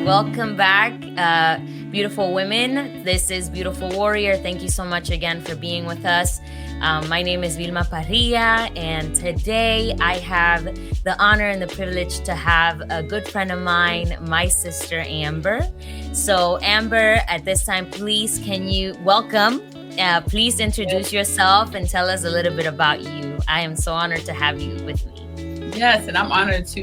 Welcome back, beautiful women. This is Beautiful Warrior. Thank you so much again for being with us. My name is Vilma Parrilla, and today I have the honor and the privilege to have a good friend of mine, my sister Amber. So Amber, at this time, please can you welcome, please introduce yourself and tell us a little bit about you. I am so honored to have you with me. Yes, and I'm honored to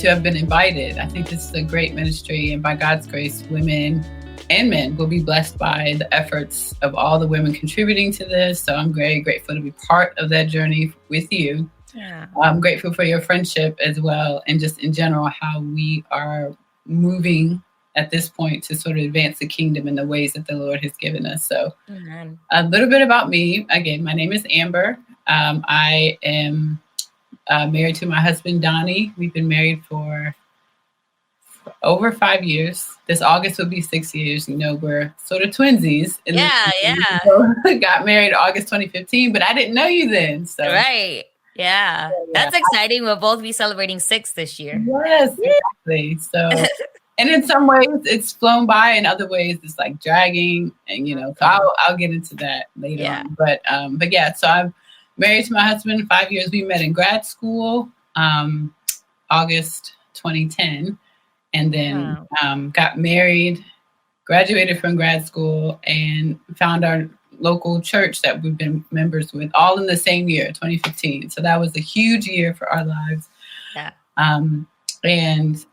have been invited. I think this is a great ministry, and by God's grace, women and men will be blessed by the efforts of all the women contributing to this. So I'm very grateful to be part of that journey with you. Yeah. I'm grateful for your friendship as well, and just in general, how we are moving at this point to sort of advance the kingdom in the ways that the Lord has given us. So A little bit about me. Again, my name is Amber. I am married to my husband, Donnie. We've been married for over 5 years. This August will be 6 years. You know, we're sort of twinsies. So got married August 2015, but I didn't know you then. So Right. Yeah. That's exciting. We'll both be celebrating 6 this year. Yes, exactly. So, and in some ways it's flown by, in other ways it's like dragging, and so I'll get into that later on. But yeah, so I'm married to my husband 5 years. We met in grad school, August 2010, and then got married, graduated from grad school, and found our local church that we've been members with all in the same year, 2015. So that was a huge year for our lives. Yeah. And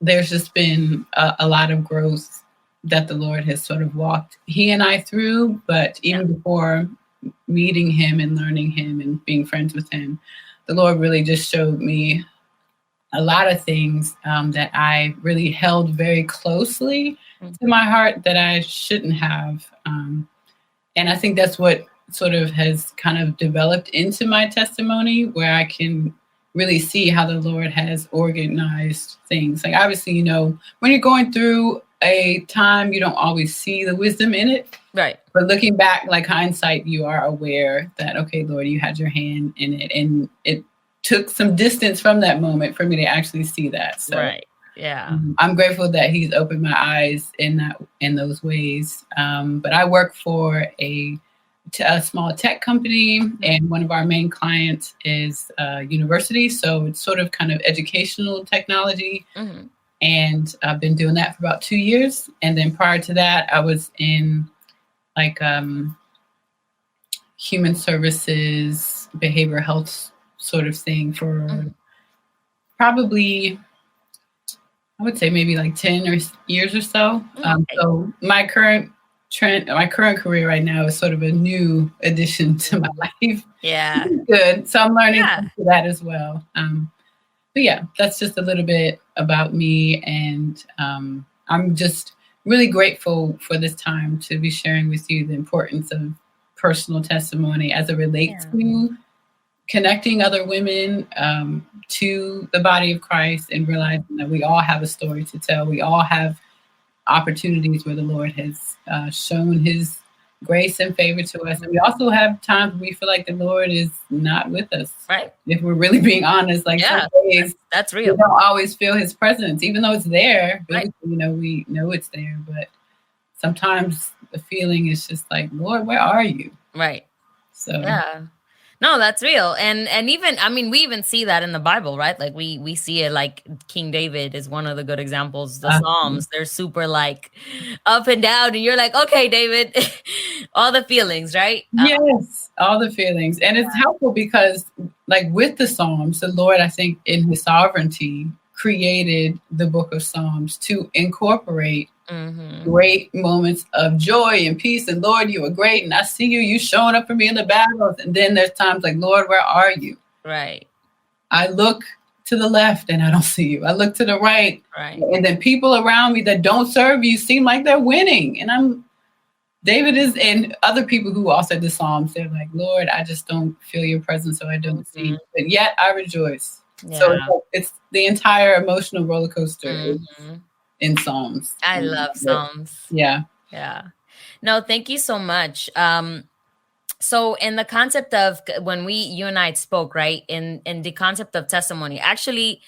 there's just been a lot of growth that the Lord has sort of walked he and I through, but even before meeting him and learning him and being friends with him, the Lord really just showed me a lot of things that I really held very closely to my heart that I shouldn't have. And I think that's what sort of has kind of developed into my testimony, where I can really see how the Lord has organized things. Like, obviously, when you're going through a time, you don't always see the wisdom in it. Right. But looking back, like hindsight, you are aware that, okay, Lord, you had your hand in it. And it took some distance from that moment for me to actually see that. So right. Yeah. I'm grateful that he's opened my eyes in those ways. But I work for a small tech company, and one of our main clients is a university. So it's sort of kind of educational technology. Mm-hmm. And I've been doing that for about 2 years. And then prior to that, I was in like human services, behavioral health sort of thing for probably, I would say maybe like 10 years or so. So my current career right now is sort of a new addition to my life. Yeah. Good. So I'm learning that as well. But yeah, that's just a little bit about me. And I'm just really grateful for this time to be sharing with you the importance of personal testimony as it relates to connecting other women to the body of Christ, and realizing that we all have a story to tell. We all have opportunities where the Lord has shown his grace and favor to us. And we also have times we feel like the Lord is not with us. Right. If we're really being honest, like some days that's real. We don't always feel his presence, even though it's there. Right. We know it's there, but sometimes the feeling is just like, Lord, where are you? Right. So yeah. No, that's real. And even, I mean, we even see that in the Bible, right? Like we see it, like King David is one of the good examples. The Psalms, they're super like up and down, and you're like, okay, David, all the feelings, right? Yes, all the feelings. And it's helpful because like with the Psalms, the Lord, I think in his sovereignty, created the book of Psalms to incorporate great moments of joy and peace. And Lord, you are great. And I see you showing up for me in the battles. And then there's times like, Lord, where are you? Right. I look to the left and I don't see you. I look to the right. Right. And then people around me that don't serve you seem like they're winning. And David is, and other people who also the Psalms, they're like, Lord, I just don't feel your presence, so I don't see you. But yet I rejoice. Yeah. So it's the entire emotional roller coaster in Psalms. I love Psalms. Yeah. Yeah. No, thank you so much. So in the concept of when you and I spoke, right, in the concept of testimony, actually,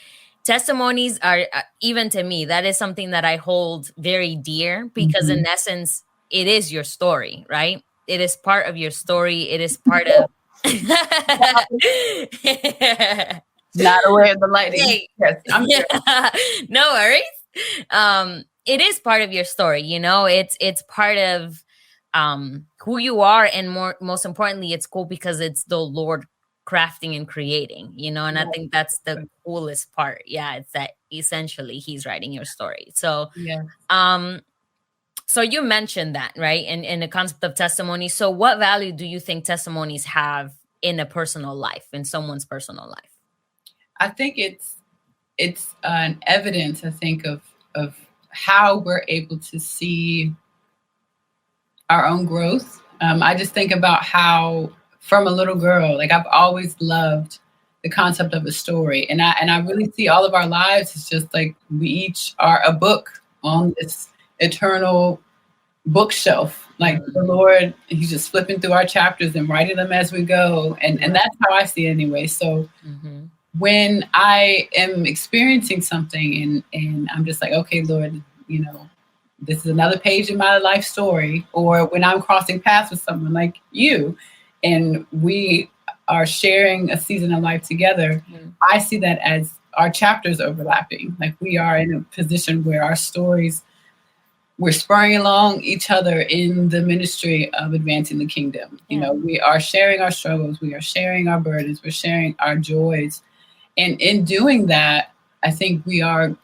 testimonies are, even to me, that is something that I hold very dear, because in essence, it is your story, right? It is part of your story. It is part of. Not aware of the lighting. Hey. Yes, I'm here. No worries. It is part of your story, it's part of who you are, and most importantly, it's cool because it's the Lord crafting and creating, and I think that's the coolest part. Yeah, it's that essentially He's writing your story. So Yeah. so you mentioned that, right? In the concept of testimony. So what value do you think testimonies have in a personal life, in someone's personal life? I think it's an evidence, I think, of how we're able to see our own growth. I just think about how, from a little girl, like I've always loved the concept of a story, and I really see all of our lives as just like we each are a book on this eternal bookshelf. Like the Lord, He's just flipping through our chapters and writing them as we go, and that's how I see it anyway. So. When I am experiencing something and I'm just like, okay, Lord, this is another page in my life story, or when I'm crossing paths with someone like you and we are sharing a season of life together, I see that as our chapters overlapping. Like we are in a position where our stories, we're spurring along each other in the ministry of advancing the kingdom. We are sharing our struggles, we are sharing our burdens, we're sharing our joys. And in doing that, I think we are,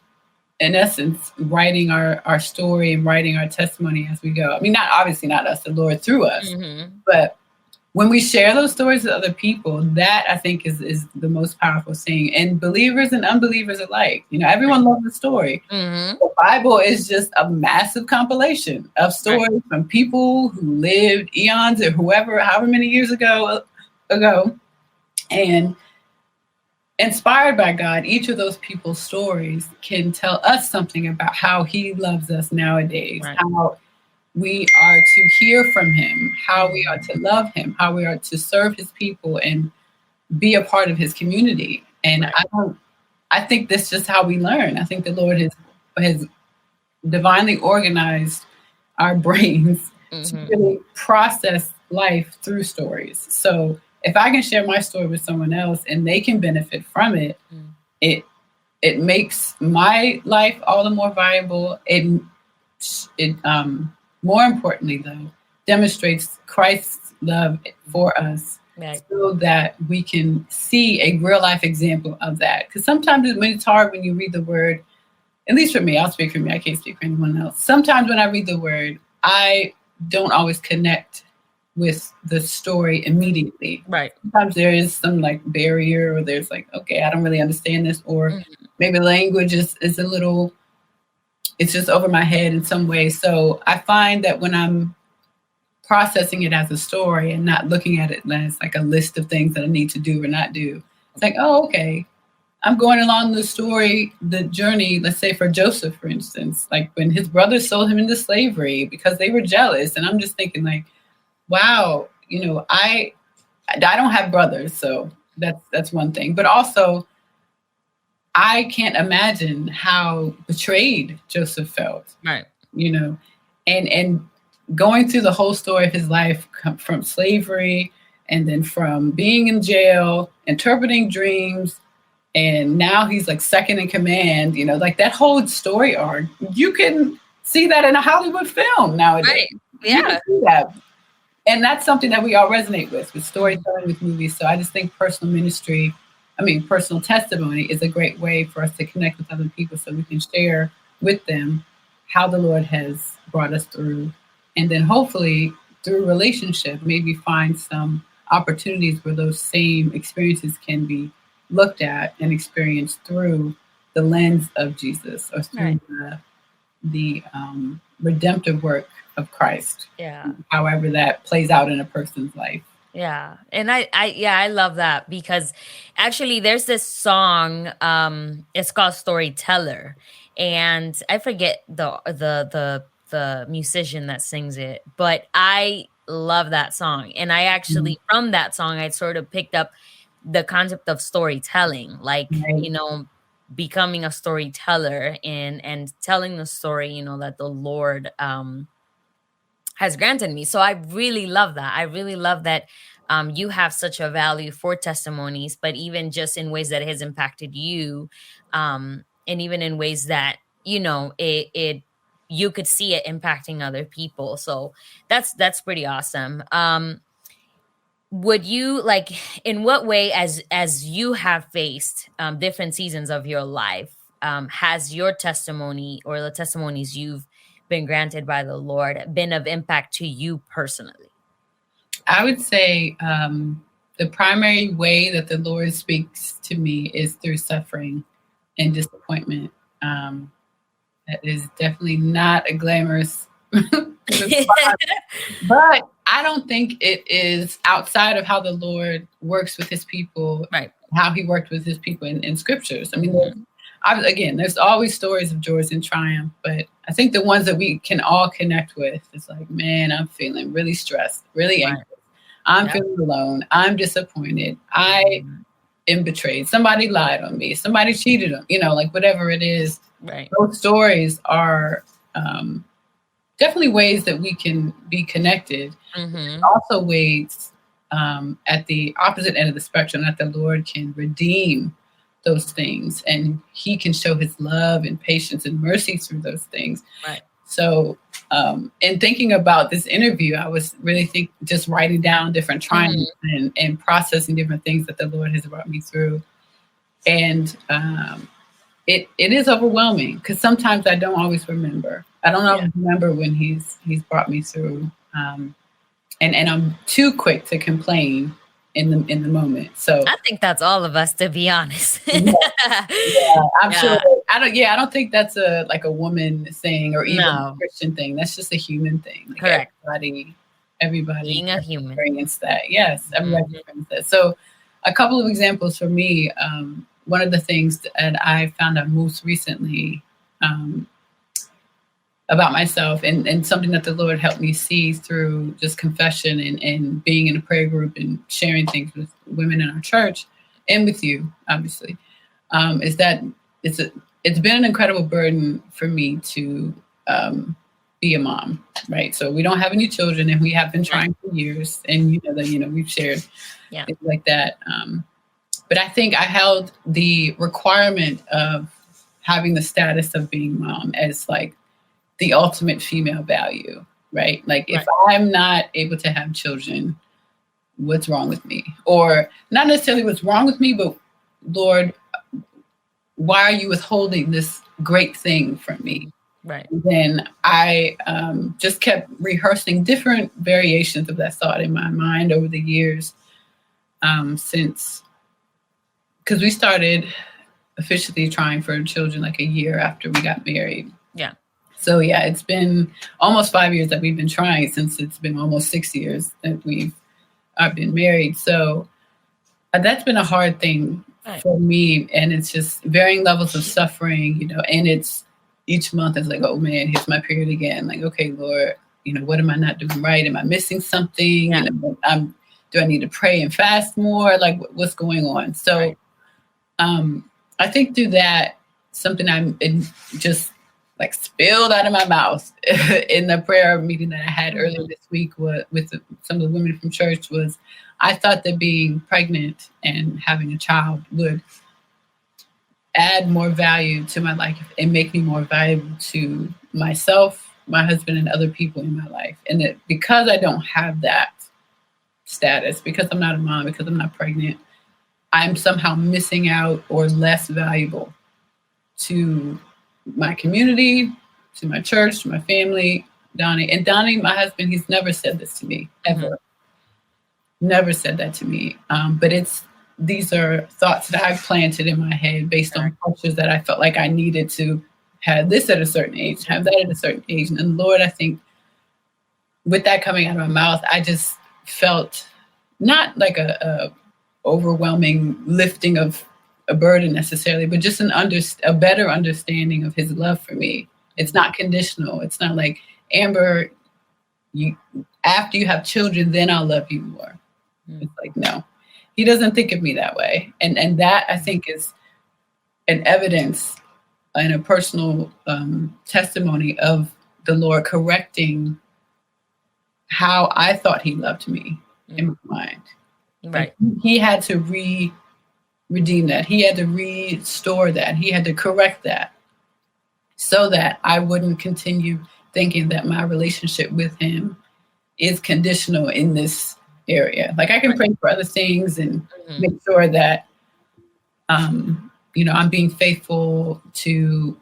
in essence, writing our story and writing our testimony as we go. I mean, obviously not us, the Lord through us. But when we share those stories with other people, that I think is the most powerful thing. And believers and unbelievers alike, everyone loves a story. The Bible is just a massive compilation of stories from people who lived eons or however many years ago. And inspired by God, each of those people's stories can tell us something about how He loves us nowadays, how we are to hear from Him, how we are to love Him, how we are to serve His people and be a part of His community. And I think that's just how we learn. I think the Lord has divinely organized our brains to really process life through stories. So if I can share my story with someone else and they can benefit from it, it makes my life all the more valuable. It more importantly, though, demonstrates Christ's love for us, so that we can see a real life example of that. Because sometimes when it's hard when you read the word, at least for me, I'll speak for me, I can't speak for anyone else. Sometimes when I read the word, I don't always connect with the story immediately. Sometimes there is some like barrier, or there's like, okay, I don't really understand this, or maybe language is a little, it's just over my head in some way. So I find that when I'm processing it as a story and not looking at it as like a list of things that I need to do or not do, it's like, oh, okay, I'm going along the story, the journey, let's say for Joseph, for instance, like when his brothers sold him into slavery because they were jealous. And I'm just thinking like, wow, I don't have brothers, so that's one thing. But also, I can't imagine how betrayed Joseph felt. And going through the whole story of his life, from slavery, and then from being in jail, interpreting dreams, and now he's like second in command. Like that whole story arc. You can see that in a Hollywood film nowadays. You can see that. And that's something that we all resonate with storytelling, with movies. So I just think personal testimony is a great way for us to connect with other people, so we can share with them how the Lord has brought us through. And then hopefully through relationship, maybe find some opportunities where those same experiences can be looked at and experienced through the lens of Jesus, or through the redemptive work of Christ. However that plays out in a person's life. And I love that, because actually there's this song, it's called Storyteller, and I forget the musician that sings it, but I love that song. And I actually, from that song, I sort of picked up the concept of storytelling, like, becoming a storyteller and telling the story, you know, that the Lord has granted me. So I really love that. I really love that you have such a value for testimonies, but even just in ways that it has impacted you, and even in ways that, you know, it you could see it impacting other people. So that's pretty awesome. Would you like, in what way, as you have faced different seasons of your life, has your testimony or the testimonies you've been granted by the Lord been of impact to you personally? I would say the primary way that the Lord speaks to me is through suffering and disappointment. That is definitely not a glamorous response, but I don't think it is outside of how the Lord works with his people, Right. how he worked with his people in scriptures. I mean, again, there's always stories of joys and triumph, but I think the ones that we can all connect with is like, man, I'm feeling really stressed, really anxious. I'm feeling alone. I'm disappointed. I am betrayed. Somebody lied on me. Somebody cheated on, you know, like whatever it is. Right. Those stories are definitely ways that we can be connected. Also ways at the opposite end of the spectrum that the Lord can redeem those things, and he can show his love and patience and mercy through those things. Right. So in thinking about this interview, I was really just writing down different triumphs and processing different things that the Lord has brought me through. And it is overwhelming because sometimes I don't always remember. I don't always remember when he's brought me through. And I'm too quick to complain in the moment. So I think that's all of us, to be honest. I'm sure. I don't think that's a woman thing or even a Christian thing. That's just a human thing. Like correct. Everybody being a human experienced that. Yes, everybody experienced that. So a couple of examples for me. One of the things that I found out most recently about myself and something that the Lord helped me see through just confession and being in a prayer group and sharing things with women in our church and with you, obviously, is that it's been an incredible burden for me to be a mom, right? So we don't have any children, and we have been trying for years, and we've shared things like that. But I think I held the requirement of having the status of being mom as like the ultimate female value, right? Like if I'm not able to have children, what's wrong with me? Or not necessarily what's wrong with me, but Lord, why are you withholding this great thing from me? Right. And then I just kept rehearsing different variations of that thought in my mind over the years since, because we started officially trying for children like a year after we got married. Yeah. So it's been almost 5 years that we've been trying, since it's been almost 6 years that I've been married. So that's been a hard thing for me, and it's just varying levels of suffering, and it's each month it's like, oh man, here's my period again. Like, okay, Lord, what am I not doing right? Am I missing something? Yeah. Do I need to pray and fast more? Like, what's going on? So, I think through that, something it just like spilled out of my mouth in the prayer meeting that I had earlier this week with some of the women from church was, I thought that being pregnant and having a child would add more value to my life and make me more valuable to myself, my husband, and other people in my life. And that because I don't have that status, because I'm not a mom, because I'm not pregnant, I'm somehow missing out or less valuable to my community, to my church, to my family, Donnie. And Donnie, my husband, he's never said this to me, ever. Never said that to me. But these are thoughts that I've planted in my head based on cultures that I felt like I needed to have this at a certain age, have that at a certain age. And Lord, I think with that coming out of my mouth, I just felt not like a overwhelming lifting of a burden necessarily, but just a better understanding of his love for me. It's not conditional. It's not like, Amber, after you have children, then I'll love you more. It's like, no, he doesn't think of me that way. And that I think an evidence and a personal testimony of the Lord correcting how I thought he loved me in my mind. Right. Like, he had to redeem that. He had to restore that. He had to correct that so that I wouldn't continue thinking that my relationship with him is conditional in this area. Like, I can pray for other things and make sure that, I'm being faithful to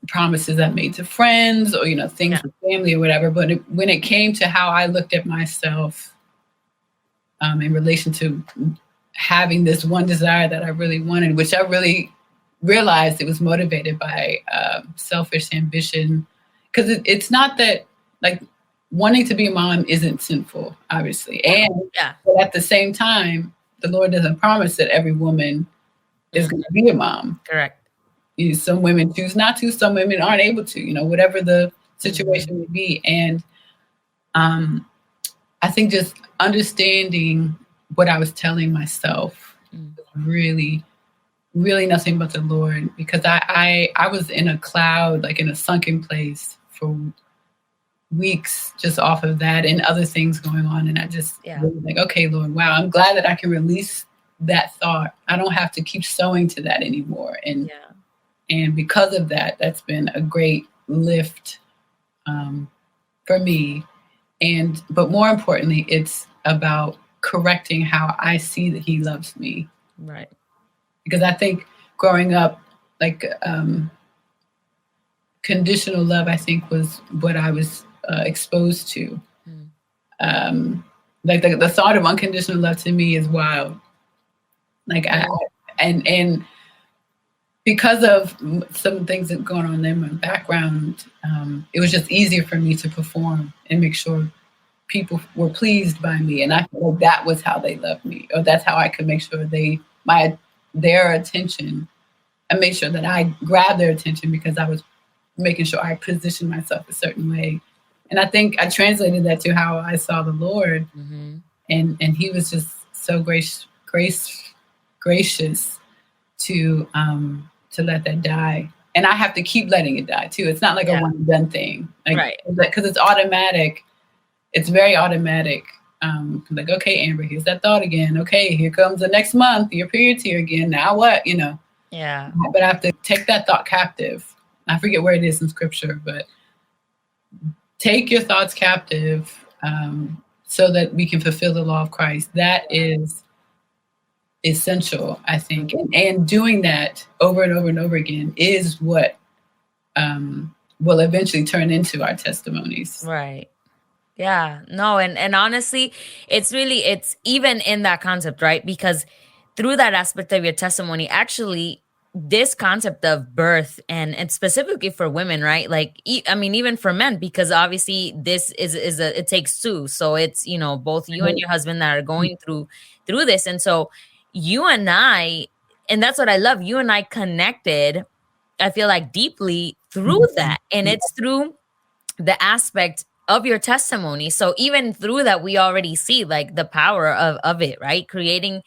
promises I made to friends or, things with family or whatever. But when it came to how I looked at myself in relation to having this one desire that I really wanted, which I really realized it was motivated by selfish ambition. Because it's not that, like, wanting to be a mom isn't sinful, obviously. But at the same time, the Lord doesn't promise that every woman is going to be a mom. Correct. Some women choose not to, some women aren't able to, whatever the situation may be. And I think just understanding what I was telling myself was really, really nothing but the Lord, because I was in a cloud, like in a sunken place for weeks just off of that and other things going on. And I just really like, okay, Lord, wow, I'm glad that I can release that thought. I don't have to keep sewing to that anymore. And because of that, that's been a great lift for me. But more importantly, it's about correcting how I see that he loves me. Right. Because I think growing up, like conditional love, I think was what I was exposed to. Like the thought of unconditional love to me is wild. Like and because of some things that going on in my background, it was just easier for me to perform and make sure people were pleased by me. And I feel like that was how they loved me, or that's how I could make sure their attention, and make sure that I grabbed their attention, because I was making sure I positioned myself a certain way. And I think I translated that to how I saw the Lord. And he was just so gracious to let that die. And I have to keep letting it die too. It's not like a one and done thing. Like, right. Because it's automatic. It's very automatic. Like, okay, Amber, here's that thought again. Okay, here comes the next month. Your period's here again. Now what? Yeah. But I have to take that thought captive. I forget where it is in scripture, but take your thoughts captive so that we can fulfill the law of Christ. That is essential, I think. And doing that over and over and over again is what will eventually turn into our testimonies. Right. Yeah. No, and honestly, it's even in that concept, right? Because through that aspect of your testimony, actually, this concept of birth and specifically for women, right? Like, I mean, even for men, because obviously this is it takes two. So it's, both you and your husband that are going through this. And so you and I, and that's what I love, you and I connected, I feel like, deeply through that. And it's through the aspect of your testimony. So even through that, we already see like the power of it, right? Creating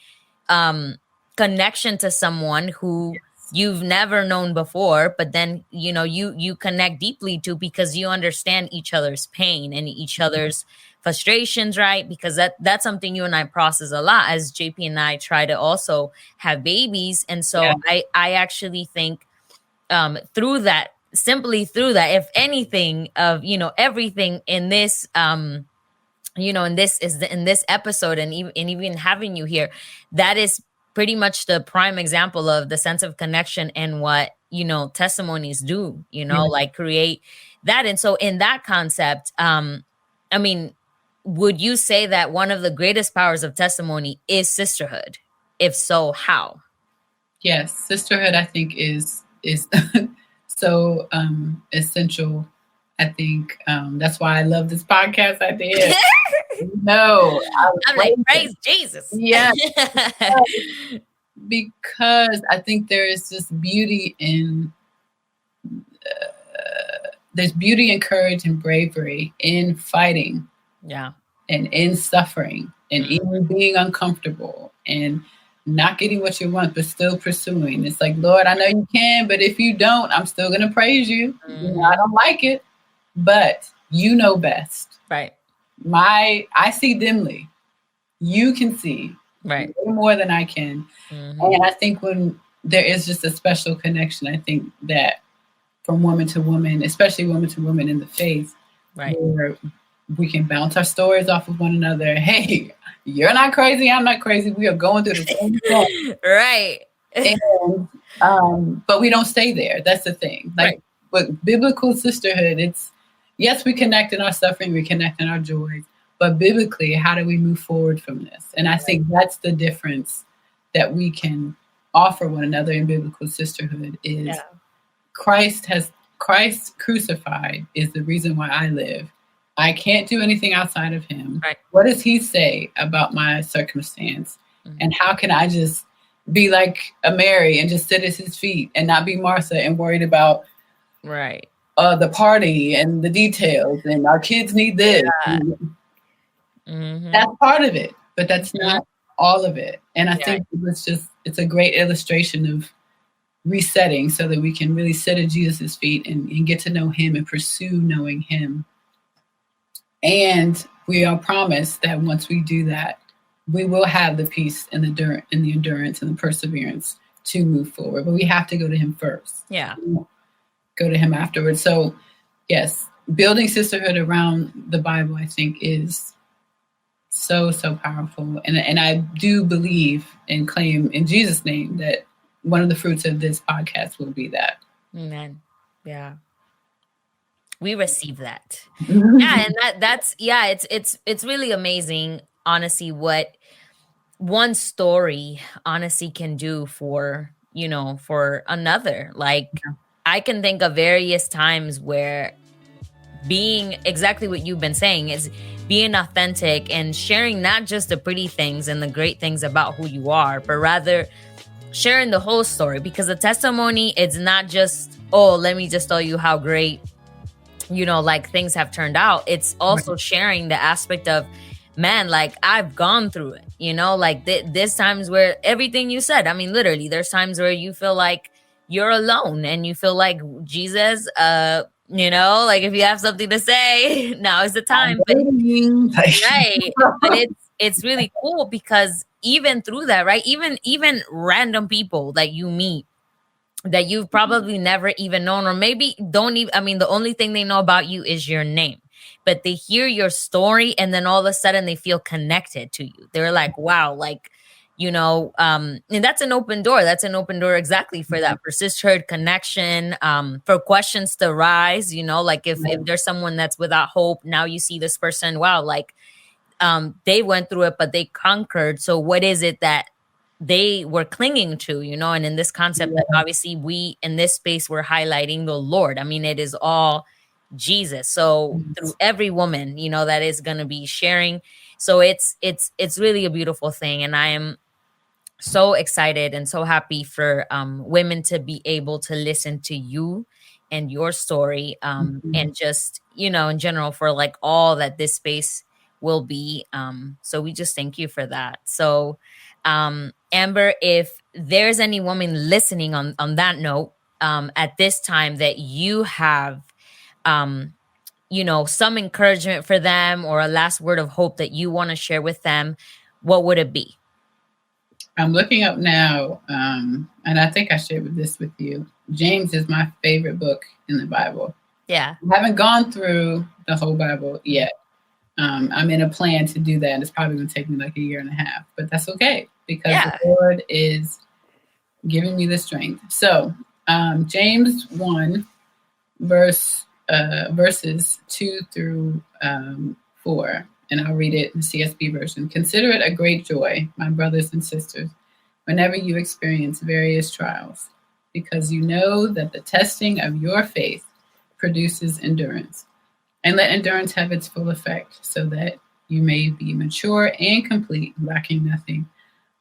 connection to someone who you've never known before, but then, you connect deeply to, because you understand each other's pain and each other's frustrations, right? Because that's something you and I process a lot as JP and I try to also have babies. And so I actually think through that, if anything of, everything in this, in this episode and even having you here, that is pretty much the prime example of the sense of connection and what, testimonies do, like create that. And so in that concept, I mean, would you say that one of the greatest powers of testimony is sisterhood? If so, how? Yes, sisterhood, I think, is so essential. I think that's why I love this podcast idea. No, I'm like, praise Jesus. Yeah, because I think there is this beauty in there's beauty and courage and bravery in fighting. Yeah, and in suffering and even being uncomfortable. And not getting what you want, but still pursuing. It's like, Lord, I know you can, but if you don't, I'm still going to praise you. I don't like it, but you know best. Right. I see dimly. You can see way more than I can. And I think when there is just a special connection, I think that from woman to woman, especially woman to woman in the faith, where we can bounce our stories off of one another. Hey, you're not crazy. I'm not crazy. We are going through the same thing. Right. And, but we don't stay there. That's the thing. Like with biblical sisterhood, it's, yes, we connect in our suffering, we connect in our joys, but biblically, how do we move forward from this? And I think that's the difference that we can offer one another in biblical sisterhood is Christ crucified is the reason why I live. I can't do anything outside of him. Right. What does he say about my circumstance? And how can I just be like a Mary and just sit at his feet and not be Martha and worried about the party and the details and our kids need this. That's part of it, but that's not all of it. And I think it's a great illustration of resetting so that we can really sit at Jesus' feet and get to know him and pursue knowing him. And we are promised that once we do that, we will have the peace and the endurance and the perseverance to move forward. But we have to go to him first. Yeah. Go to him afterwards. So, yes, building sisterhood around the Bible, I think, is so, so powerful. And I do believe and claim in Jesus' name that one of the fruits of this podcast will be that. Amen. Yeah. We receive that. Yeah, and it's really amazing, honestly, what one story honestly can do for another. Like I can think of various times where being exactly what you've been saying is being authentic and sharing not just the pretty things and the great things about who you are, but rather sharing the whole story, because the testimony, it's not just, oh, let me just tell you how great, like things have turned out. It's also sharing the aspect of, man, like I've gone through it, like there's times where everything you said, I mean, literally there's times where you feel like you're alone and you feel like Jesus, like if you have something to say, now is the time. But, but it's really cool because even through that, right? Even random people that you meet that you've probably never even known, or maybe don't even, I mean, the only thing they know about you is your name, but they hear your story and then all of a sudden they feel connected to you. They're like, wow, like, and that's an open door. That's an open door exactly for that, for sisterhood connection, for questions to rise, like if there's someone that's without hope, now you see this person, wow, like, they went through it, but they conquered. So what is it that they were clinging to, and in this concept that obviously we in this space, we're highlighting the Lord. I mean, it is all Jesus. So through every woman, that is going to be sharing. So it's really a beautiful thing. And I am so excited and so happy for women to be able to listen to you and your story, and just, in general, for like all that this space will be. So we just thank you for that. So Amber, if there's any woman listening on that note, at this time that you have, some encouragement for them or a last word of hope that you want to share with them, what would it be? I'm looking up now, and I think I shared this with you. James is my favorite book in the Bible. Yeah. I haven't gone through the whole Bible yet. I'm in a plan to do that, and it's probably going to take me like a year and a half, but that's okay because the Lord is giving me the strength. So James 1, verses 2 through 4, and I'll read it in the CSB version. Consider it a great joy, my brothers and sisters, whenever you experience various trials, because you know that the testing of your faith produces endurance. And let endurance have its full effect, so that you may be mature and complete, lacking nothing.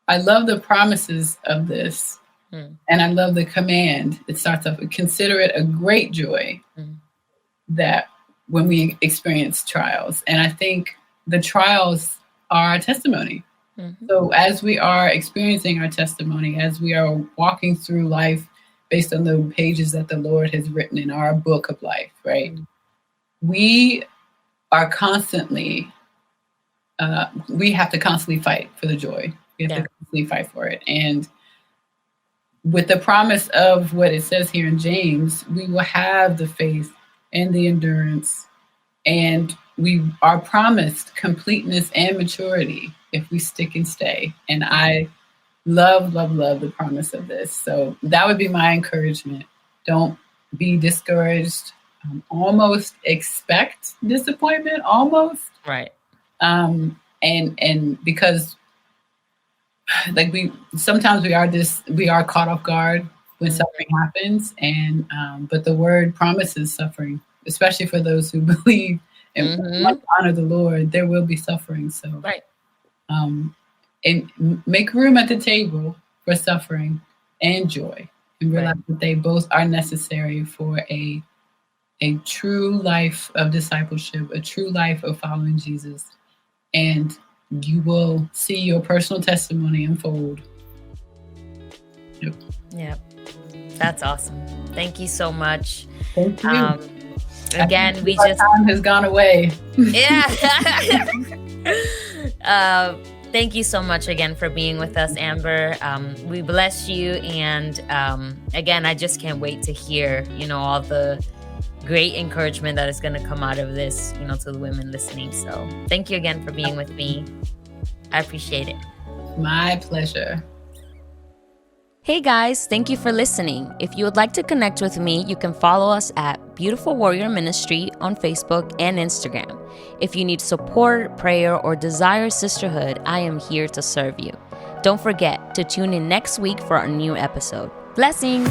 I love the promises of this, and I love the command. It starts off with, consider it a great joy that when we experience trials. And I think the trials are a testimony. Mhm. So as we are experiencing our testimony, as we are walking through life based on the pages that the Lord has written in our book of life, right? We are constantly, we have to constantly fight for the joy. We have to constantly fight for it. And with the promise of what it says here in James, we will have the faith and the endurance, and we are promised completeness and maturity if we stick and stay. And I love, love, love the promise of this. So that would be my encouragement. Don't be discouraged. Almost expect disappointment, almost. Right. And because like sometimes we are caught off guard when suffering happens, and but the word promises suffering, especially for those who believe and honor the Lord. There will be suffering, so right. And make room at the table for suffering and joy, and realize that they both are necessary for a true life of discipleship, a true life of following Jesus, and you will see your personal testimony unfold. Yep. That's awesome. Thank you so much. Thank you. Again, we just time has gone away. Yeah. Thank you so much again for being with us, Amber. We bless you, and again, I just can't wait to hear, all the great encouragement that is going to come out of this, to the women listening. So thank you again for being with me. I appreciate it. My pleasure. Hey guys, thank you for listening. If you would like to connect with me, you can follow us at Beautiful Warrior Ministry on Facebook and Instagram. If you need support, prayer, or desire sisterhood, I am here to serve you. Don't forget to tune in next week for our new episode. Blessings!